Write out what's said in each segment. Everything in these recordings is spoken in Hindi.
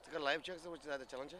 तेका लाइव चेक से वो ज़्यादा चलन छे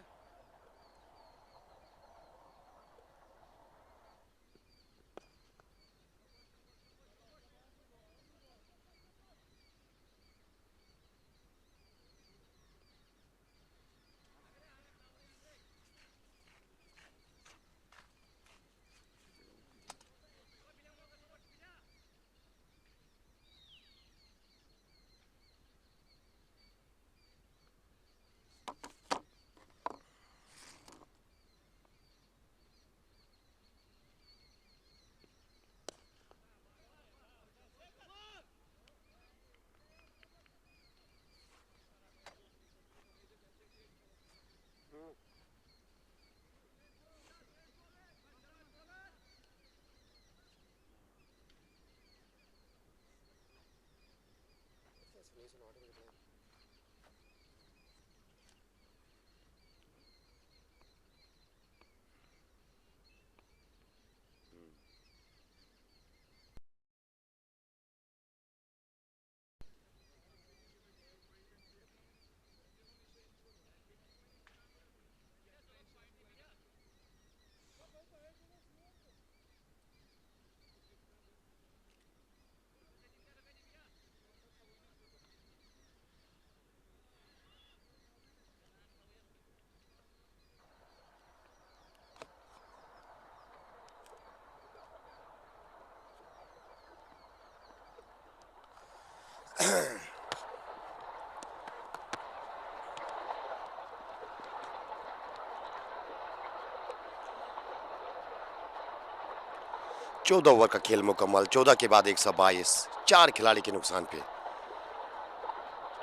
चौदह ओवर का खेल मुकम्मल 14 के बाद 122 4 खिलाड़ी के नुकसान पे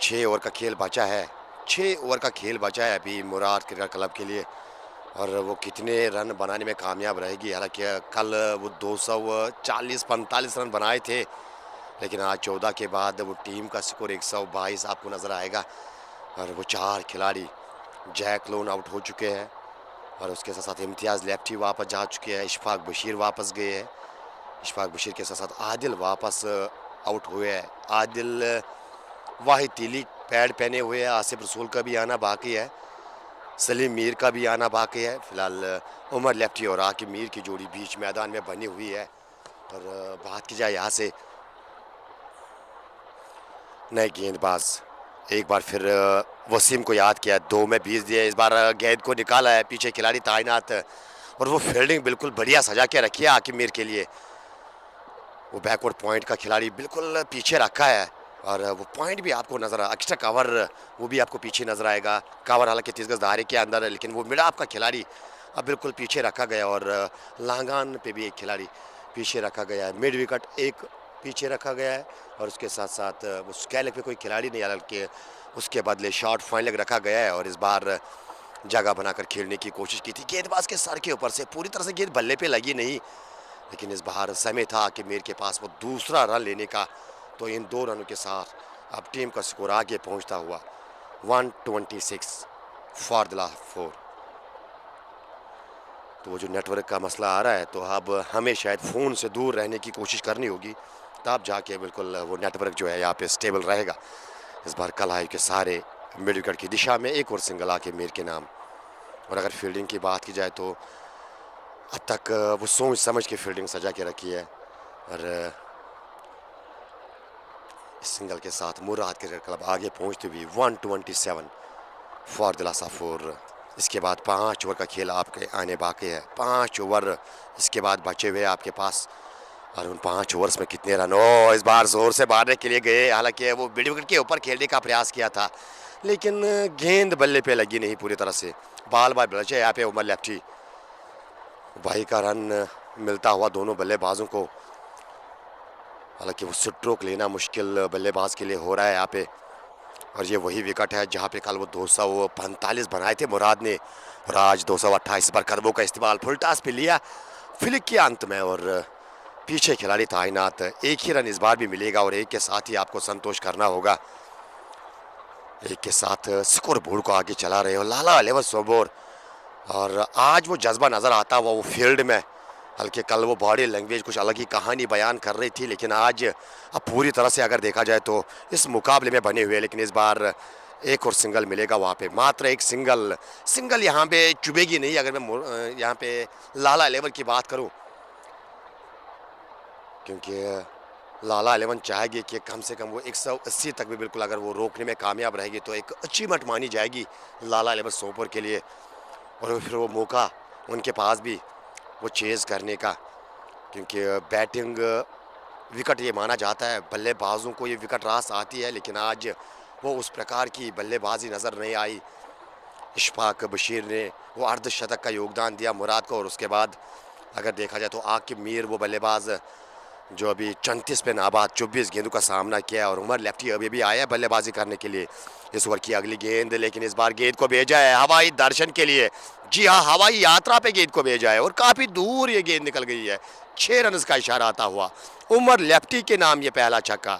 6 ओवर का खेल बचा है 6 ओवर का खेल बचा है अभी मुराद क्रिकेट क्लब के लिए और वो कितने रन बनाने में कामयाब रहेगी। हालांकि कल वो 240-45 रन बनाए थे लेकिन आज 14 के बाद वो टीम का स्कोर 122 आपको नज़र आएगा और वो 4 खिलाड़ी जैक लोन आउट हो चुके हैं और उसके साथ साथ इम्तियाज़ लेफ्टी वापस जा चुके हैं। इशफाक बशीर वापस गए हैं। इशफाक बशीर के साथ साथ आदिल वापस आउट हुए हैं। आदिल वाहिद तीली पैड पहने हुए हैं। आसिफ रसूल का भी आना बाकी है। सलीम मीर का भी आना बाकी है। फिलहाल उमर लेफ्टी और आकिब मीर की जोड़ी बीच मैदान में बनी हुई है। और बात की जाए यहाँ से नए गेंदबाज एक बार फिर वसीम को याद किया 2 में 20 दिए। इस बार गेंद को निकाला है पीछे खिलाड़ी तैनात और वो फील्डिंग बिल्कुल बढ़िया सजा के रखी है आकिब मीर के लिए। वो बैकवर्ड पॉइंट का खिलाड़ी बिल्कुल पीछे रखा है और वो पॉइंट भी आपको नजर एक्स्ट्रा कवर वो भी आपको पीछे नजर आएगा। कवर हालांकि 30 गज दायरे के अंदर है लेकिन वो मिड ऑफ का खिलाड़ी अब बिल्कुल पीछे रखा गया और लांगान पे भी एक खिलाड़ी पीछे रखा गया है। मिड विकेट एक पीछे रखा गया है और उसके साथ साथ वो स्कैलक पे कोई खिलाड़ी नहीं हालांकि उसके बदले शॉर्ट फाइन लेग रखा गया है और इस बार जगह बनाकर खेलने की कोशिश की थी। गेंदबाज के सर के ऊपर से पूरी तरह से गेंद बल्ले पे लगी नहीं लेकिन इस बार समय था कि मीर के पास वो दूसरा रन लेने का। तो इन 2 रनों के साथ अब टीम का स्कोर आगे पहुंचता हुआ 126 फॉर द लास्ट 4। तो वो जो नेटवर्क का मसला आ रहा है तो अब हमें शायद फ़ोन से दूर रहने की कोशिश करनी होगी तब जाके बिल्कुल वो नेटवर्क जो है यहाँ पे स्टेबल रहेगा। इस बार कलाई के सारे मिड विकेट की दिशा में एक और सिंगल आके मीर के नाम। और अगर फील्डिंग की बात की जाए तो अब तक वो सोच समझ के फील्डिंग सजा के रखी है और इस सिंगल के साथ मुराद क्रिकेट क्लब आगे पहुंचते हुए 127 फॉर द लास्ट 4। इसके बाद 5 ओवर का खेल आपके आने बाकी है। 5 ओवर इसके बाद बचे हुए आपके पास और उन 5 ओवर्स में कितने रन हो इस बार जोर से मारने के लिए गए। हालांकि वो मिड विकेट के ऊपर खेलने का प्रयास किया था लेकिन गेंद बल्ले पे लगी नहीं पूरी तरह से। बाल बाल बचे यहाँ पे उमर लेफ्टी भाई का रन मिलता हुआ दोनों बल्लेबाजों को। हालांकि वो स्ट्रोक लेना मुश्किल बल्लेबाज के लिए हो रहा है यहाँ पे और ये वही विकेट है जहाँ पे कल वो 245 बनाए थे मुराद ने और आज 228 पर कदमों का इस्तेमाल फुल टॉस पे लिया फ्लिक के अंत में और पीछे खिलाड़ी तैनात। एक ही रन इस बार भी मिलेगा और एक के साथ ही आपको संतोष करना होगा। एक के साथ स्कोर बोर्ड को आगे चला रहे हो लाला लेवर सोबोर और आज वो जज्बा नज़र आता हुआ वो फील्ड में। हल्के कल वो बॉडी लैंग्वेज कुछ अलग ही कहानी बयान कर रही थी लेकिन आज अब पूरी तरह से अगर देखा जाए तो इस मुकाबले में बने हुए लेकिन इस बार एक और सिंगल मिलेगा वहाँ पे, मात्र एक सिंगल। सिंगल यहाँ पे चुभेगी नहीं अगर मैं यहाँ पे लाला 11 की बात करूँ, क्योंकि लाला 11 चाहेगी कि कम से कम वो 180 तक भी बिल्कुल अगर वो रोकने में कामयाब रहेगी तो एक अचीवमेंट मानी जाएगी लाला 11 सोपर के लिए। और फिर वो मौका उनके पास भी वो चेज़ करने का, क्योंकि बैटिंग विकेट ये माना जाता है, बल्लेबाजों को ये विकेट रास आती है, लेकिन आज वो उस प्रकार की बल्लेबाजी नज़र नहीं आई। इशफाक बशीर ने वो अर्धशतक का योगदान दिया मुराद को, और उसके बाद अगर देखा जाए तो आकिब मीर वो बल्लेबाज जो अभी 34 पे नाबाद 24 गेंदों का सामना किया, और उमर लेफ्टी अभी भी आया है बल्लेबाजी करने के लिए। इस ओवर की अगली गेंद, लेकिन इस बार गेंद को भेजा है हवाई दर्शन के लिए। जी हाँ, हवाई यात्रा पे गेंद को भेजा है और काफ़ी दूर ये गेंद निकल गई है। 6 रन का इशारा आता हुआ उमर लेफ्टी के नाम ये पहला छक्का।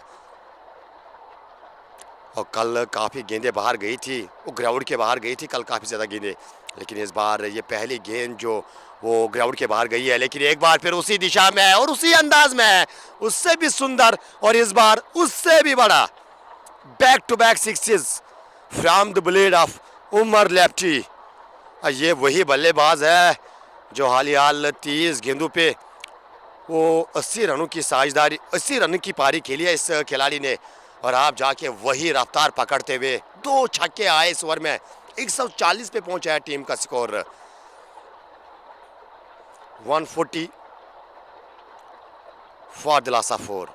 और कल काफ़ी गेंदें बाहर गई थी, वो ग्राउंड के बाहर गई थी कल काफ़ी ज़्यादा गेंदें, लेकिन इस बार ये पहली गेंद जो वो ग्राउंड के बाहर गई है, लेकिन एक बार फिर उसी दिशा में है और उसी अंदाज में है, उससे भी सुंदर और इस बार उससे भी बड़ा। Back to back sixes from the blade of Umar lefty. ये वही बल्लेबाज है जो हाल 30 गेंदों पे वो 80 रनों की साझेदारी 80 रन की पारी खेली है इस खिलाड़ी ने, और आप जाके वही रफ्तार पकड़ते हुए 2 छक्के आए इस ओवर में। 140 पे पहुंचा है टीम का स्कोर। 140 फॉर दिलासा 4।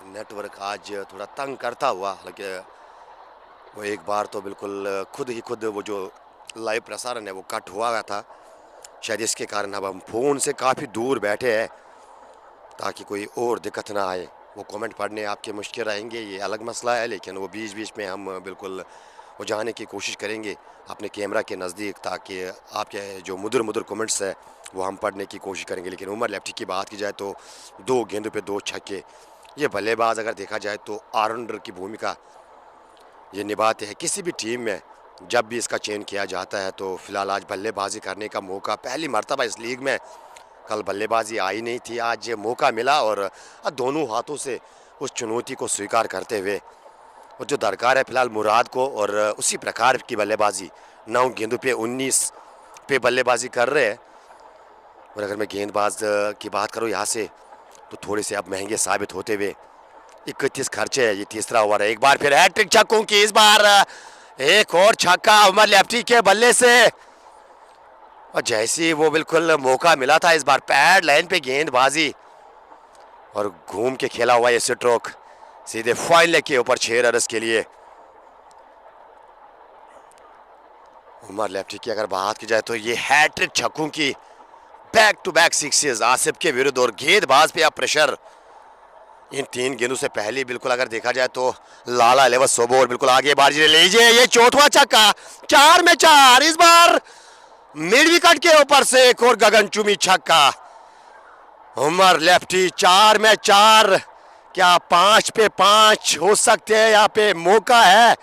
नेटवर्क आज थोड़ा तंग करता हुआ, हालांकि वो एक बार तो बिल्कुल खुद वो जो लाइव प्रसारण है वो कट हुआ था, शायद इसके कारण अब हम फ़ोन से काफ़ी दूर बैठे हैं ताकि कोई और दिक्कत ना आए। वो कमेंट पढ़ने आपके मुश्किल रहेंगे, ये अलग मसला है, लेकिन वो बीच बीच में हम बिल्कुल वो जाने की कोशिश करेंगे अपने कैमरा के नज़दीक, ताकि आपके जो मुदर कमेंट्स है वो हम पढ़ने की कोशिश करेंगे। लेकिन उमर लेफ्टी की बात की जाए तो 2 गेंदों पे 2 छक्के। ये बल्लेबाज अगर देखा जाए तो ऑलराउंडर की भूमिका ये निभाते हैं किसी भी टीम में। जब भी इसका चयन किया जाता है तो फिलहाल आज बल्लेबाजी करने का मौका पहली मर्तबा इस लीग में, कल बल्लेबाजी आई नहीं थी, आज मौका मिला और दोनों हाथों से उस चुनौती को स्वीकार करते हुए और जो दरकार है फिलहाल मुराद को, और उसी प्रकार की बल्लेबाजी 9 गेंदों पे 19 पे बल्लेबाजी कर रहे हैं। और अगर मैं गेंदबाज की बात करूँ यहाँ से तो थोड़े से अब महंगे साबित होते हुए 31 खर्चे है। ये तीसरा ओवर है, एक बार फिर हैट्रिक छक्कों की, इस बार एक और छक्का उमर लेफ्टी के बल्ले से, और जैसे वो बिल्कुल मौका मिला था इस बार पैड लाइन पे गेंदबाजी और घूम के खेला हुआ ये स्ट्रोक सीधे फाइन लेग के ऊपर 6 रन के लिए। उमर लेफ्टी की अगर बात की जाए तो ये हैट्रिक छक्कों की, back to back sixes Asif के विरुद्ध, और गेंदबाज पे अब प्रेशर इन 3 गेंदों से पहले बिल्कुल अगर देखा जाए तो लाला 11 सोबोर बिल्कुल आगे बाजी लीजिए। ये चौथा छक्का, 4 में 4, इस बार मिड विकेट के ऊपर से एक और गगनचुंबी छक्का। उमर लेफ्टी 4 में 4, क्या 5 पे 5 हो सकते हैं? यहाँ पे मौका है,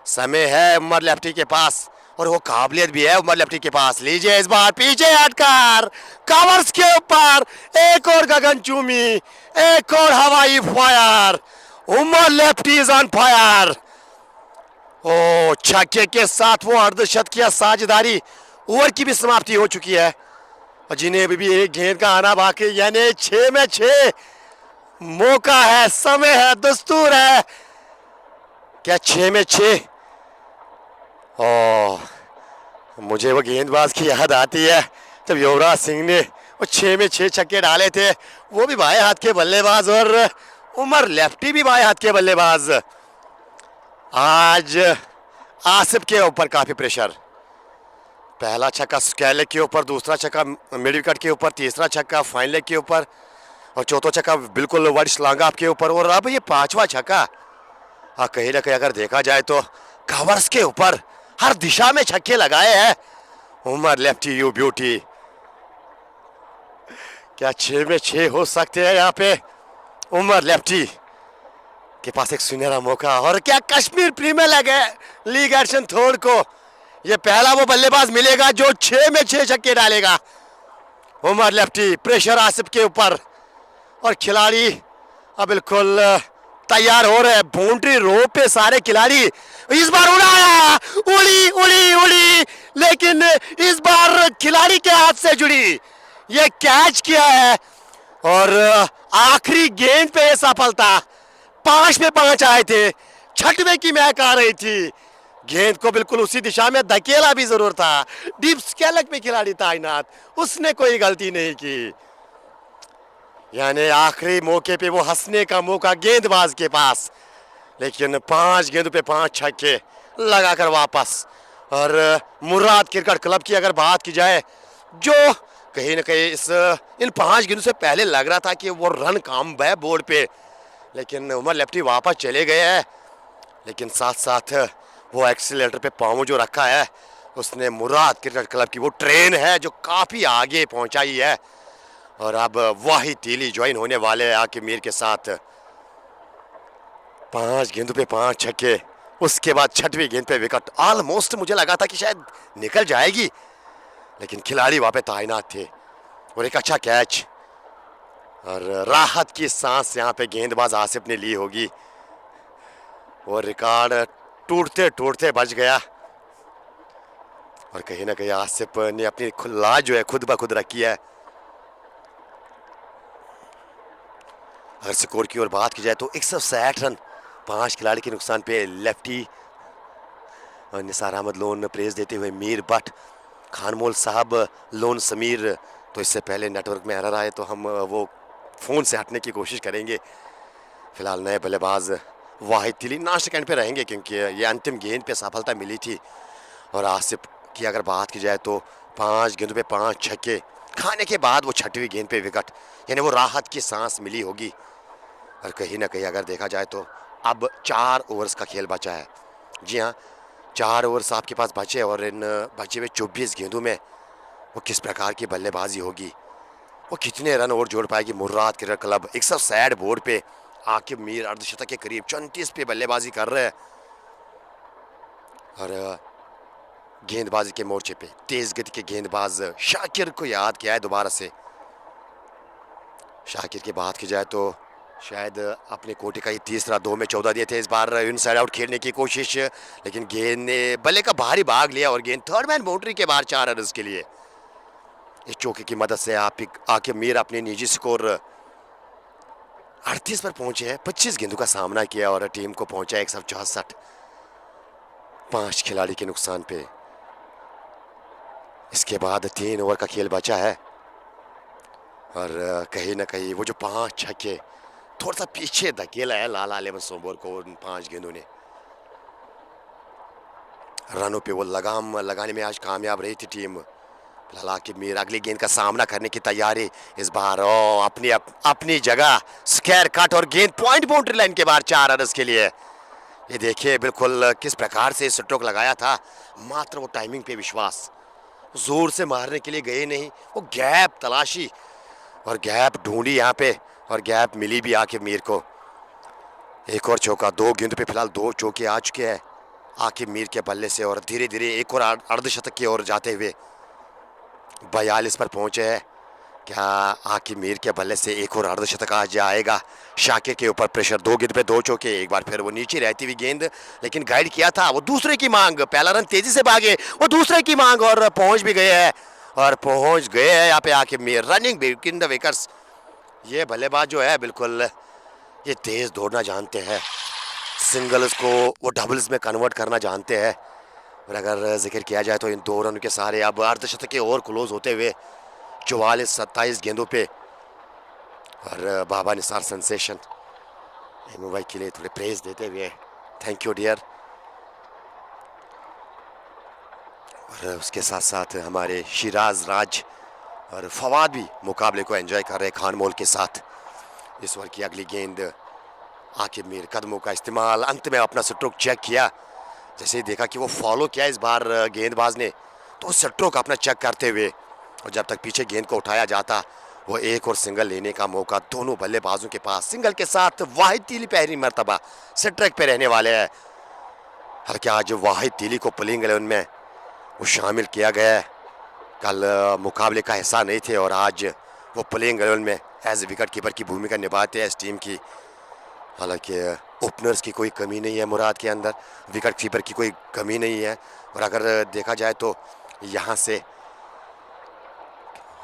समय है उमर लेफ्टी के पास, और वो काबिलियत भी है उमर लेफ्टी के पास। लीजिए इस बार पीछे हटकर कवर्स के ऊपर एक और गगनचुंबी, एक और हवाई fire. Umar lefty is on fire. ओ छक्के के साथ वो अर्धशतकीय साझेदारी, ओवर की भी समाप्ति हो चुकी है और जिन्हें अभी भी एक गेंद का आना बाकी, यानी 6 में 6 मौका है, समय है, दस्तूर है। क्या 6 में 6? मुझे वो गेंदबाज की याद आती है जब युवराज सिंह ने वो 6 में 6 छक्के डाले थे, वो भी बाएं हाथ के बल्लेबाज और उमर लेफ्टी भी बाएं हाथ के बल्लेबाज। आज आसिफ के ऊपर काफ़ी प्रेशर, पहला छक्का स्क्वायर लेग के ऊपर, दूसरा छक्का मिड विकेट के ऊपर, तीसरा छक्का फाइन लेग के ऊपर, और चौथा छक्का बिल्कुल वाइड स्लांगा के ऊपर, और अब ये 5वां छक्का। हाँ, कहीं ना कहीं अगर देखा जाए तो कवर्स के ऊपर हर दिशा में छक्के लगाए हैं उमर लेफ्टी यू ब्यूटी। क्या 6 में 6 हो सकते हैं यहाँ पे उमर लेफ्टी के पास एक सुनहरा मौका? और क्या Kashmir Premier League action third को ये पहला वो बल्लेबाज मिलेगा जो 6 में 6 छक्के डालेगा। उमर लेफ्टी, प्रेशर आसिफ के ऊपर और खिलाड़ी अब बिल्कुल तैयार हो रहे हैं। बाउंड्री रो पे सारे खिलाड़ी इस बार उड़ाया, उड़ी उड़ी उड़ी, लेकिन इस बार खिलाड़ी के हाथ से जुड़ी, ये कैच किया है और आखिरी गेंद पे ये सफलता। 5 पे 5 आए थे, छठवें की महक आ रही थी। गेंद को बिल्कुल उसी दिशा में धकेला भी जरूर था। डीप स्केलक में खिलाड़ी तैनात, उसने कोई गलती नहीं की। यानी आखिरी मौके पे वो हंसने का मौका गेंदबाज के पास, लेकिन 5 गेंदों पे 5 छक्के लगाकर वापस। और मुराद क्रिकेट क्लब की अगर बात की जाए, जो कहीं ना कहीं इन 5 गेंदों से पहले लग रहा था कि वो रन कम है बोर्ड पे, लेकिन उमर लेफ्टी वापस चले गए हैं। लेकिन साथ साथ वो एक्सीलेटर पे पाँव जो रखा है, उसने मुराद क्रिकेट क्लब की वो ट्रेन है जो काफ़ी आगे पहुंचाई है। और अब वाहिद तीली ज्वाइन होने वाले हैं आकिब मीर के साथ। 5 गेंदों पे 5 छक्के, उसके बाद छठवीं गेंद पे विकेट। ऑलमोस्ट मुझे लगा था कि शायद निकल जाएगी, लेकिन खिलाड़ी वहां पे तैनात थे और एक अच्छा कैच और राहत की सांस यहाँ पे गेंदबाज आसिफ ने ली होगी और रिकॉर्ड टूटते टूटते बच गया। और कहीं ना कहीं आसिफ ने अपनी लाज जो है खुद ब खुद रखी है। अगर स्कोर की ओर बात की जाए तो 160 रन 5 खिलाड़ी के नुकसान पे। लेफ्टी और निसार अहमद लोन प्रेस देते हुए मीर भट्ट, खानमोल साहब लोन समीर। तो इससे पहले नेटवर्क में एरर आए तो हम वो फ़ोन से हटने की कोशिश करेंगे। फिलहाल नए बल्लेबाज वाहिद तिली नाश कैंड पे रहेंगे क्योंकि ये अंतिम गेंद पे सफलता मिली थी। और आसिफ की अगर बात की जाए तो 5 गेंदों पे 5 छक्के खाने के बाद वो छठवीं गेंद पे विकेट, यानी वो राहत की सांस मिली होगी। और कहीं ना कहीं अगर देखा जाए तो अब 4 ओवर्स का खेल बचा है। जी हाँ, 4 ओवर्स आपके पास बचे और इन बचे हुए 24 गेंदों में वो किस प्रकार की बल्लेबाजी होगी, वो कितने रन और जोड़ पाएगी मुर्राद क्रिकेट क्लब। 160 बोर्ड पे आकिब मीर अर्धशतक के करीब 34 पे बल्लेबाजी कर रहे हैं। और गेंदबाजी के मोर्चे पे तेज गति के गेंदबाज शाकिर को याद किया है दोबारा से। शाकिर की बात की जाए तो शायद अपने कोटे का ये तीसरा, 2 में 14 दिए थे। इस बार इनसाइड आउट खेलने की कोशिश, लेकिन गेंद ने बल्ले का भारी भाग लिया और गेंद थर्ड मैन बाउंड्री के बाहर 4 रन के लिए। इस चौके की मदद से आकिब मीर अपने निजी स्कोर 38 पर पहुंचे हैं। 25 गेंदों का सामना किया और टीम को पहुंचा 164। 5 खिलाड़ी के नुकसान पे। इसके बाद 3 ओवर का खेल बचा है और कहीं ना कहीं वो जो 5 छक्के थोड़ा सा पीछे धकेला है लाला अलेवन सोमवार को उन 5 गेंदों ने। रनों पे वो लगाम लगाने में आज कामयाब रही थी टीम। आकिब मीर अगली गेंद का सामना करने की तैयारी इस बार। अपनी जगह स्क्वायर कट और गेंद पॉइंट बाउंड्री लाइन के बाहर 4 रन के लिए। ये देखिए बिल्कुल किस प्रकार से स्ट्रोक लगाया था, मात्र वो टाइमिंग पे विश्वास, जोर से मारने के लिए गए नहीं, वो गैप तलाशी और गैप ढूंढी यहाँ पे और गैप मिली भी आकिब मीर को। एक और चौका, 2 गेंदों पे फिलहाल 2 चौके आ चुके हैं आकिब मीर के बल्ले से और धीरे धीरे एक और अर्धशतक की ओर जाते हुए 42 पर पहुंचे हैं। क्या आकिब मीर के बल्ले से एक और अर्धशतक आज आएगा? शाकिर के ऊपर प्रेशर, 2 गेंद पे 2 चौके। एक बार फिर वो नीचे रहती हुई गेंद, लेकिन गाइड किया था वो दूसरे की मांग। पहला रन तेजी से भागे, वो दूसरे की मांग और पहुंच भी गए हैं और पहुंच गए हैं यहाँ पे Aqib Mir running between the wickets. ये बल्लेबाज जो है बिल्कुल ये तेज दौड़ना जानते हैं, सिंगल्स को वो डबल्स में कन्वर्ट करना जानते हैं। और अगर जिक्र किया जाए तो इन 2 रन के सारे अब अर्धशतक के और क्लोज होते हुए 44-27 गेंदों पे। और बाबा निसार सेंसेशन भाई के लिए थोड़े प्रेज देते हुए थैंक यू डियर। और उसके साथ साथ हमारे शिराज राज और फवाद भी मुकाबले को एंजॉय कर रहे खानमोल के साथ। इस ओवर की अगली गेंद आकिब मीर, कदमों का इस्तेमाल, अंत में अपना स्ट्रोक चेक किया। जैसे ही देखा कि वो फॉलो किया इस बार गेंदबाज ने, तो स्ट्रोक अपना चेक करते हुए और जब तक पीछे गेंद को उठाया जाता वो एक और सिंगल लेने का मौका दोनों बल्लेबाजों के पास। सिंगल के साथ वाहिद तीली पहली मरतबा सेट ट्रैक पे रहने वाले हैं। हालांकि आज वाहिद तीली को पुलिंग 11 में वो शामिल किया गया है। कल मुकाबले का हिस्सा नहीं थे और आज वो प्लेइंग 11 में एज विकेट कीपर की भूमिका निभाते हैं इस टीम की। हालांकि ओपनर्स की कोई कमी नहीं है मुराद के अंदर, विकेट कीपर की कोई कमी नहीं है। और अगर देखा जाए तो यहाँ से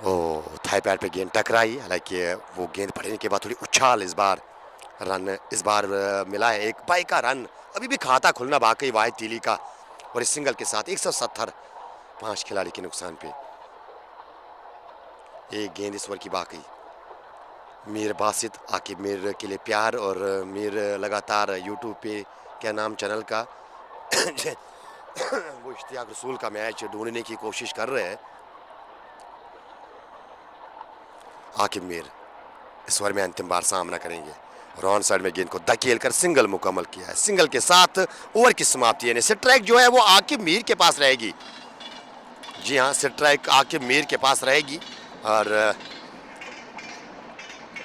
वो थाई पैड पे गेंद टकराई, हालांकि वो गेंद पड़ने के बाद थोड़ी उछाल, इस बार रन इस बार मिला है, एक बाई का रन। अभी भी खाता खुलना बाकी वाहिद तीली का, और इस सिंगल के साथ 170 5 खिलाड़ी के नुकसान पे। एक गेंद इस ओवर की बाकी। मीर बासित आकिब मीर के लिए प्यार, और मीर लगातार यूट्यूब पे क्या नाम चैनल का वो इश्तियाक रसूल का मैच ढूंढने की कोशिश कर रहे हैं। आकिब मीर इस ओवर में अंतिम बार सामना करेंगे और ऑन साइड में गेंद को धकेल कर सिंगल मुकम्मल किया है। सिंगल के साथ ओवर की समाप्ति, यानी स्ट्राइक जो है वो आकिब मीर के पास रहेगी। जी हाँ, स्ट्राइक आकिब मीर के पास रहेगी। और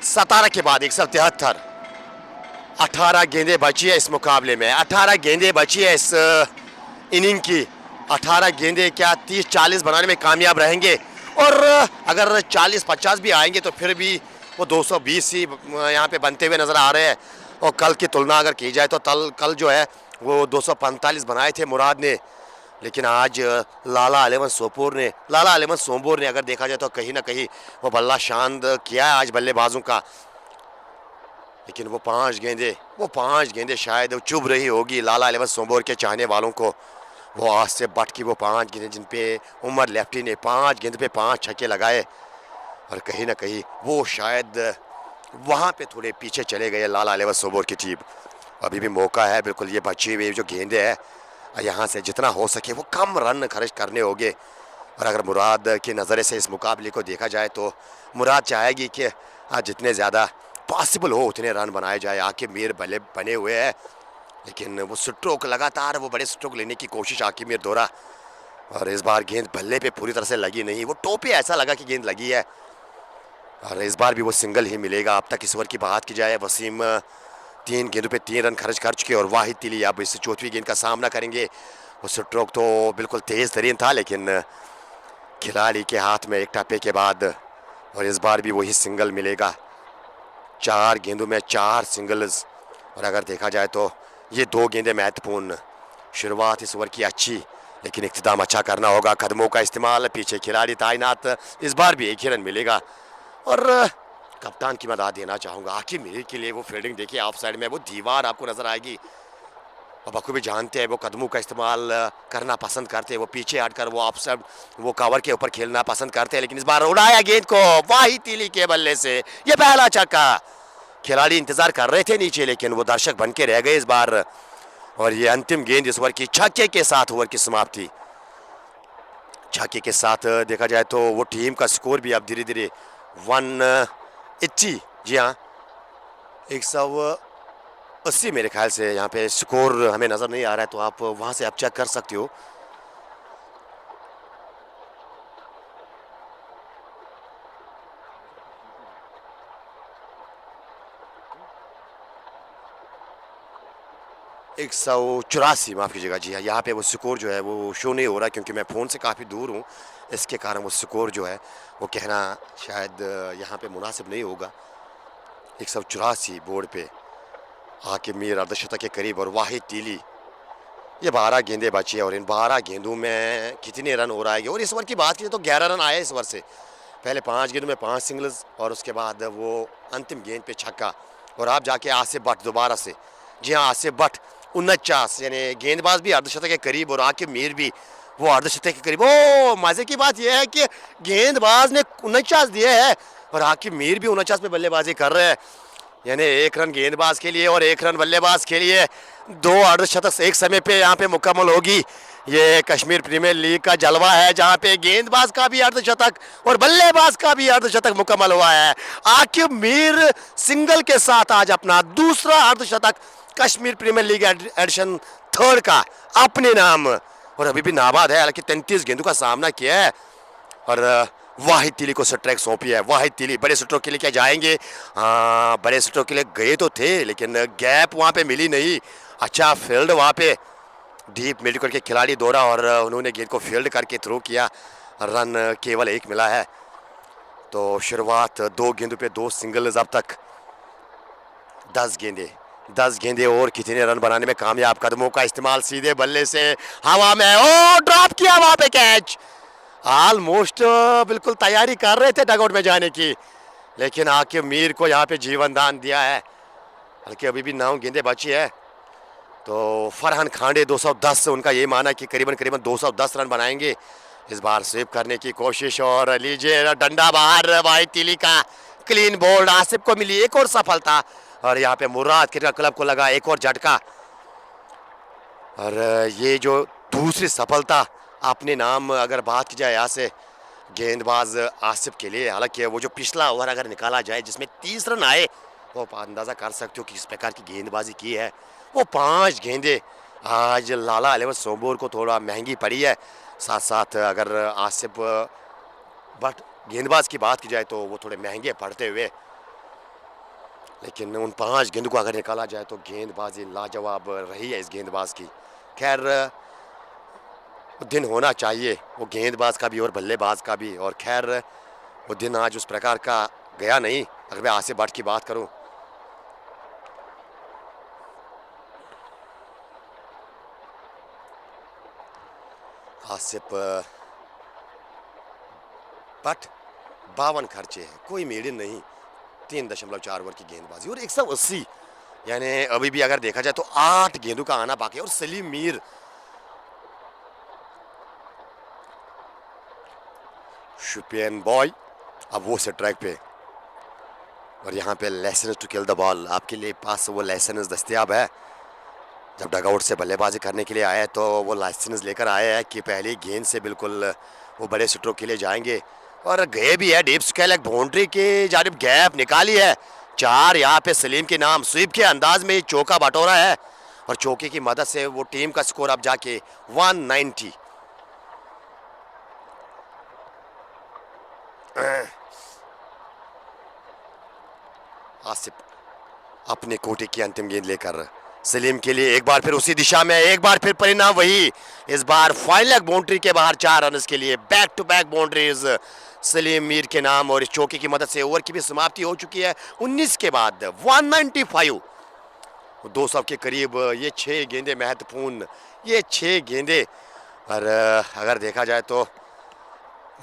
17 के बाद 173, 18 गेंदें बची है इस मुकाबले में, 18 गेंदें बची है इस इनिंग की। 18 गेंदें क्या 30-40 बनाने में कामयाब रहेंगे, और अगर 40-50 भी आएंगे तो फिर भी वो 220 ही यहाँ पे बनते हुए नज़र आ रहे हैं। और कल की तुलना अगर की जाए तो कल जो है वो 245 बनाए थे मुराद ने, लेकिन आज लाला अलेवन सोमपुर ने अगर देखा जाए तो कहीं ना कहीं वो बल्ला शांत किया है आज बल्लेबाजों का। लेकिन वो पांच गेंदें शायद वो चुभ रही होगी लाला अलेवन सोमपुर के चाहने वालों को। वो आज से बट की वो 5 गेंदें जिन पे उमर लेफ्टी ने 5 गेंद पे 5 छक्के लगाए, और कहीं ना कहीं वो शायद वहाँ पे थोड़े पीछे चले गए लाला अलेवन सोमपुर की टीम। अभी भी मौका है बिल्कुल, ये बची हुई जो गेंदें हैं यहाँ से जितना हो सके वो कम रन खर्च करने होंगे। और अगर मुराद की नज़र से इस मुकाबले को देखा जाए तो मुराद चाहेगी कि जितने ज़्यादा पॉसिबल हो उतने रन बनाए जाए। आकिब मीर भले बने हुए हैं, लेकिन वो स्ट्रोक लगातार वो बड़े स्ट्रोक लेने की कोशिश आकिब मीर दोहरा, और इस बार गेंद बल्ले पे पूरी तरह से लगी नहीं, वो टोपे ऐसा लगा कि गेंद लगी है। और इस बार भी वो सिंगल ही मिलेगा। अब तक इस ओवर की बात की जाए, वसीम 3 गेंदों पे 3 रन खर्च कर चुके और वाहिद तिली अब इस चौथी गेंद का सामना करेंगे। वो स्ट्रोक तो बिल्कुल तेज़ तरीन था, लेकिन खिलाड़ी के हाथ में एक टप्पे के बाद, और इस बार भी वही सिंगल मिलेगा। 4 गेंदों में 4 सिंगल्स, और अगर देखा जाए तो ये 2 गेंदें महत्वपूर्ण। शुरुआत इस ओवर की अच्छी, लेकिन इख्तिताम अच्छा करना होगा। कदमों का इस्तेमाल, पीछे खिलाड़ी तैनात, इस बार भी एक ही रन मिलेगा। और कप्तान की मदद देना चाहूँगा आकिब मीर के लिए। वो फील्डिंग देखिए ऑफ साइड में, वो दीवार आपको नज़र आएगी, और बखूबी जानते हैं वो कदमों का इस्तेमाल करना पसंद करते हैं। वो पीछे हटकर वो ऑफ साइड वो कवर के ऊपर खेलना पसंद करते हैं, लेकिन इस बार उड़ाया गेंद को वाहिद तिली के बल्ले से, ये पहला छक्का। खिलाड़ी इंतजार कर रहे थे नीचे, लेकिन वो दर्शक बन के रह गए इस बार। और ये अंतिम गेंद इस ओवर की छक्के के साथ ओवर की समाप्ति। छक्के के साथ देखा जाए तो वो टीम का स्कोर भी अब धीरे धीरे 180, जी हाँ 180 मेरे ख्याल से यहाँ पे स्कोर हमें नज़र नहीं आ रहा है, तो आप वहाँ से आप चेक कर सकते हो। एक 184 माफ़ कीजिएगा, जी हाँ यहाँ पे वो स्कोर जो है वो शो नहीं हो रहा, क्योंकि मैं फ़ोन से काफ़ी दूर हूँ, इसके कारण वो स्कोर जो है वो कहना शायद यहाँ पे मुनासिब नहीं होगा। 184 बोर्ड पे आकिब मीर अर्धशतक के करीब, और वाहिद तिली। ये 12 गेंदें बची है, और इन 12 गेंदों में कितने रन हो रहा है। और इस ओवर की बात की तो 11 रन आए इस ओवर से। पहले 5 गेंदों में 5 सिंगल्स, और उसके बाद वो अंतिम गेंद पे छक्का, और आप जाके आसिफ भट्ट दोबारा से, जी हाँ आसिफ भट्ट 49, यानी गेंदबाज भी अर्धशतक के करीब और आकिब मीर भी वो अर्धशतक के करीब। ओ मज़े की बात यह है कि गेंदबाज ने 49 दिए हैं और आकिब मीर भी 49 पे बल्लेबाजी कर रहे हैं, यानी 1 रन गेंदबाज के लिए और 1 रन बल्लेबाज के लिए। 2 अर्धशतक एक समय पे यहाँ पे मुकम्मल होगी। ये कश्मीर प्रीमियर लीग का जलवा है, जहाँ पे गेंदबाज का भी अर्धशतक और बल्लेबाज का भी अर्धशतक मुकम्मल हुआ है। आकिब मीर सिंगल के साथ आज अपना दूसरा अर्धशतक कश्मीर प्रीमियर लीग एडिशन 3 का अपने नाम, और अभी भी नाबाद है, हालांकि 33 गेंदों का सामना किया है। और वाहिद तिली को स्ट्राइक सौंपी है। वाहिद तिली बड़े स्ट्रोक के लिए क्या जाएंगे? हाँ बड़े स्ट्रोक के लिए गए तो थे, लेकिन गैप वहाँ पे मिली नहीं। अच्छा फील्ड वहाँ पे, डीप मिड विकेट के खिलाड़ी दौड़ा और उन्होंने गेंद को फील्ड करके थ्रो किया। रन केवल 1 मिला है। तो शुरुआत 2 गेंदों पे 2 सिंगल्स। अब तक 10 गेंदे और कितने रन बनाने में कामयाब। कदमों का इस्तेमाल सीधे बल्ले से हवा में, ओ ड्रॉप किया वहां पे कैच। ऑलमोस्ट बिल्कुल तैयारी कर रहे थे डगआउट में जाने की, लेकिन आके मीर को यहाँ पे जीवन दान दिया है। बल्कि अभी भी 9 गेंदें बची है। तो फरहान खांडे 210, उनका ये माना कि करीबन 210 रन बनाएंगे। इस बार स्वीप करने की कोशिश और लीजिए डंडा बाहर, वाइट तीली का क्लीन बोल्ड। आसिफ को मिली एक और सफलता और यहाँ पे मुराद क्रिकेट क्लब को लगा एक और झटका। और ये जो दूसरी सफलता अपने नाम अगर बात की जाए यहाँ से गेंदबाज आसिफ के लिए, हालांकि वो जो पिछला ओवर अगर निकाला जाए जिसमें 30 रन आए, वो आप अंदाज़ा कर सकते हो कि किस प्रकार की गेंदबाजी की है। वो 5 गेंदें आज लाला अलेवन सोमबोर को थोड़ा महंगी पड़ी है। साथ साथ अगर आसिफ बट गेंदबाज की बात की जाए तो वो थोड़े महंगे पड़ते हुए, लेकिन उन 5 गेंदों को अगर निकाला जाए तो गेंदबाजी लाजवाब रही है इस गेंदबाज की। खैर दिन होना चाहिए वो गेंदबाज का भी और बल्लेबाज का भी, और खैर वो दिन आज उस प्रकार का गया नहीं। अगर मैं आसिफ भट्ट की बात करूं, आसिफ भट्ट 52 खर्चे हैं, कोई मेडन नहीं, 3.4 ओवर की गेंदबाजी और 180, यानी अभी भी अगर देखा जाए तो 8 गेंदों का आना बाकी है। और सलीम मीर शुपियन बॉय अब वो से ट्रैक पे, और यहाँ पे licence to kill the ball आपके लिए पास वो लाइसेंस दस्तियाब है। जब डगआउट से बल्लेबाजी करने के लिए आए तो वो लाइसेंस लेकर आए हैं कि पहली गेंद से बिल्कुल वो बड़े स्ट्रोक के लिए जाएंगे, और गए भी है। डीप स्केल एक बाउंड्री की जानिब गैप निकाली है। 4 यहाँ पे सलीम के नाम। स्वीप के अंदाज में चौका बटोरा है और चौके की मदद से वो टीम का स्कोर अब जाके 190। आसिफ अपने कोटे की अंतिम गेंद लेकर सलीम के लिए एक बार फिर उसी दिशा में, एक बार फिर परिणाम वही। इस बार फाइन लेग बाउंड्री के बाहर 4 रन के लिए back to back boundaries Salim Mir के नाम, और इस चौके की मदद से ओवर की भी समाप्ति हो चुकी है 19 के बाद 195, 200 के करीब। ये 6 गेंदें महत्वपूर्ण, ये 6 गेंदें। और अगर देखा जाए तो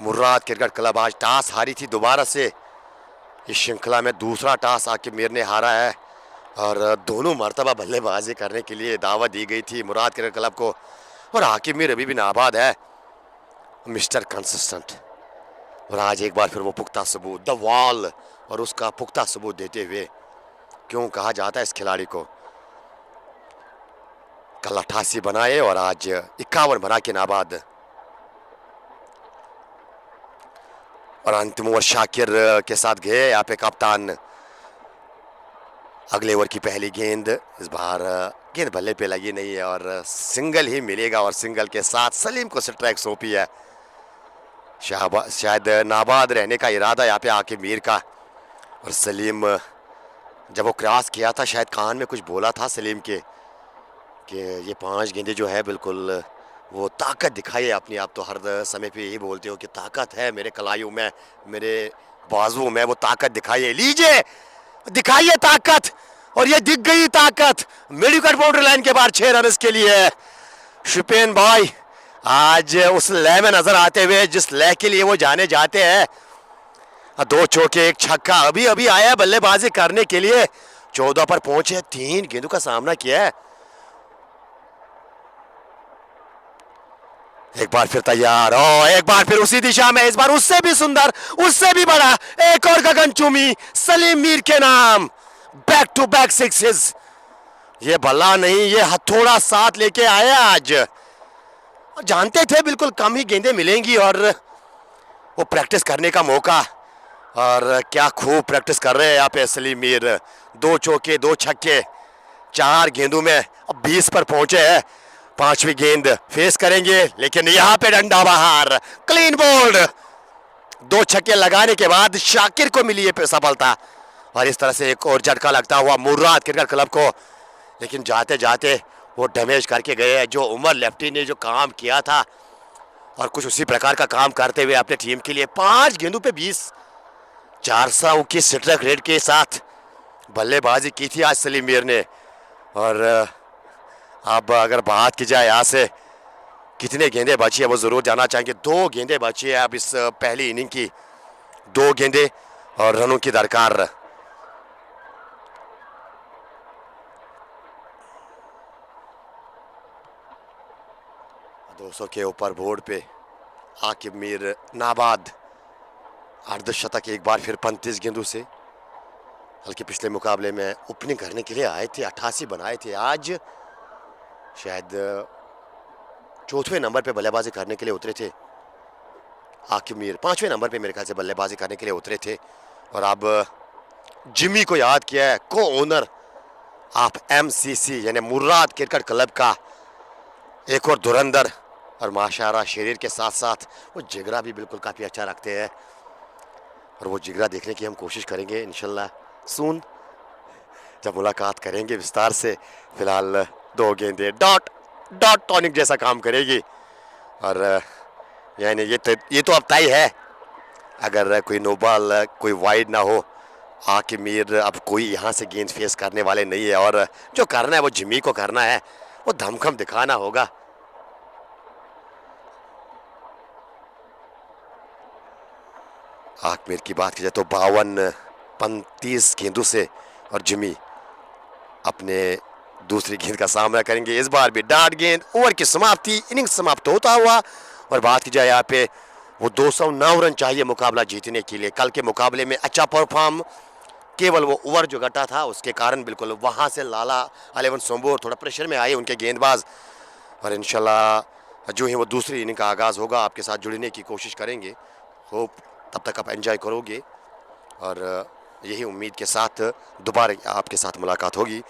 मुर्राद क्रिकेट क्लब आज टॉस हारी थी दोबारा से। इस श्रृंखला में दूसरा टॉस आकिब मीर ने हारा है और दोनों मरतबा बल्लेबाजी करने के लिए दावत दी गई थी मुराद क्रिकेट क्लब को। और आकिब मीर अभी भी नाबाद है, मिस्टर कंसिस्टेंट। और आज एक बार फिर वो पुख्ता सबूत द वॉल, और उसका पुख्ता सबूत देते हुए क्यों कहा जाता है इस खिलाड़ी को। कल 88 बनाए और आज 51 बना के नाबाद। और अंतिम ओवर शाकिर के साथ गए यहाँ पे कप्तान। अगले ओवर की पहली गेंद, इस बार गेंद बल्ले पे लगी नहीं है और सिंगल ही मिलेगा, और सिंगल के साथ सलीम को स्ट्राइक सौंपी है। शायद नाबाद रहने का इरादा यहाँ पे आकिब मीर का। और सलीम जब वो क्रॉस किया था शायद कान में कुछ बोला था सलीम के कि ये 5 गेंदें जो है बिल्कुल वो ताकत दिखाई है अपनी। आप तो हर समय पे यही बोलते हो कि ताकत है मेरे कलाइयों में, मेरे बाजुओं में, वो ताकत दिखाइए। लीजिए दिखाइए ताकत, और ये दिख गई ताकत। मिड विकेट बाउंड्री लाइन के बाहर 6 रन के लिए शुपेन भाई आज उस लय में नजर आते हुए जिस लय के लिए वो जाने जाते हैं। 2 चौके 1 छक्का, अभी अभी आया बल्लेबाजी करने के लिए। 14 पर पहुंचे, 3 गेंदों का सामना किया है। एक बार फिर तैयार, ओ एक बार फिर उसी दिशा में, इस बार उससे भी सुंदर, उससे भी बड़ा, एक और गगनचुंबी सलीम मीर के नाम। Back to back 6s। ये बल्ला नहीं, ये हथौड़ा साथ लेके आए आज। जानते थे बिल्कुल कम ही गेंदें मिलेंगी और वो प्रैक्टिस करने का मौका, और क्या खूब प्रैक्टिस कर रहे हैं यहाँ पे सलीम मीर। 2 चौके 2 छक्के 4 गेंदों में अब 20 पर पहुंचे हैं। 5वीं गेंद फेस करेंगे, लेकिन यहाँ पे डंडा बाहर, क्लीन बोल्ड। 2 छक्के लगाने के बाद शाकिर को मिली है सफलता, और इस तरह से एक और झटका लगता हुआ मुर्राद क्रिकेट क्लब को। लेकिन जाते जाते वो डैमेज करके गए हैं। जो उमर लेफ्टी ने जो काम किया था और कुछ उसी प्रकार का काम करते हुए अपने टीम के लिए 5 गेंदों पे 20 400 की स्ट्राइक रेट के साथ बल्लेबाजी की थी आज सलीम मीर ने। और अब अगर बात की जाए यहाँ से कितने गेंदे बची है वो ज़रूर जानना चाहेंगे। 2 गेंदे बची है अब इस पहली इनिंग की, 2 गेंदे और रनों की दरकार। 200 के ऊपर बोर्ड पे आकिब मीर नाबाद अर्धशतक एक बार फिर 35 गेंदों से। बल्कि पिछले मुकाबले में ओपनिंग करने के लिए आए थे, 88 बनाए थे। आज शायद चौथे नंबर पे बल्लेबाजी करने के लिए उतरे थे आकिब मीर, 5वें नंबर पे मेरे ख्याल से बल्लेबाजी करने के लिए उतरे थे। और अब जिमी को याद किया है, को ओनर ऑफ एमसीसी यानी मुर्राद क्रिकेट क्लब का एक और धुरंधर और माशाल्लाह शरीर के साथ साथ वो जिगरा भी बिल्कुल काफ़ी अच्छा रखते हैं। और वो जिगरा देखने की हम कोशिश करेंगे इंशाल्लाह सून, जब मुलाकात करेंगे विस्तार से। फिलहाल 2 गेंदे डॉट डॉट टॉनिक जैसा काम करेगी। और यानी ये तो अब तय है, अगर कोई नो बॉल कोई वाइड ना हो आकिब मीर अब कोई यहाँ से गेंद फेस करने वाले नहीं है। और जो करना है वो जिमी को करना है, वो धमखम दिखाना होगा। आकिब मीर की बात की जाए तो 52-35 गेंदों से और जिमी अपने दूसरी गेंद का सामना करेंगे। इस बार भी डार्ट गेंद, ओवर की समाप्ति, इनिंग समाप्त होता हुआ। और बात की जाए यहाँ पे वो 209 रन चाहिए मुकाबला जीतने के लिए। कल के मुकाबले में अच्छा परफॉर्म, केवल वो ओवर जो घटा था उसके कारण बिल्कुल वहाँ से लाला अलेवन सोम्बोर थोड़ा प्रेशर में आए उनके गेंदबाज। और इंशाल्लाह जो ही वो दूसरी इनिंग का आगाज़ होगा आपके साथ जुड़ने की कोशिश करेंगे। होप तब तक आप एंजॉय करोगे और यही उम्मीद के साथ दोबारा आपके साथ मुलाकात होगी।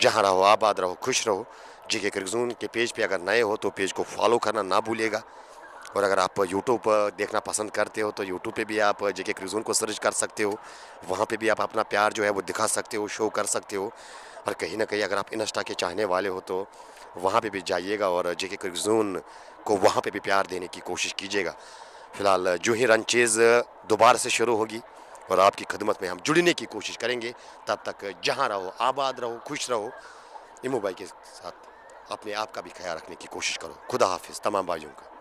जहाँ रहो आबाद रहो, खुश रहो। जीके क्रिकेट जोन के पेज पे अगर नए हो तो पेज को फॉलो करना ना भूलिएगा। और अगर आप यूट्यूब पर देखना पसंद करते हो तो यूट्यूब पे भी आप जेके क्रिकेट जोन को सर्च कर सकते हो। वहाँ पे भी आप अपना प्यार जो है वो दिखा सकते हो, शो कर सकते हो। और कहीं ना कहीं अगर आप इंस्टा के चाहने वाले हो तो वहाँ पे भी जाइएगा और जेके क्रिकेट जोन को वहाँ पे भी प्यार देने की कोशिश कीजिएगा। फिलहाल जो ही रन चेज़ दोबारा से शुरू होगी और आपकी खिदमत में हम जुड़ने की कोशिश करेंगे। तब तक जहाँ रहो आबाद रहो, खुश रहो। इमू भाई के साथ अपने आप का भी ख्याल रखने की कोशिश करो। खुदा हाफिज़ तमाम भाइयों का।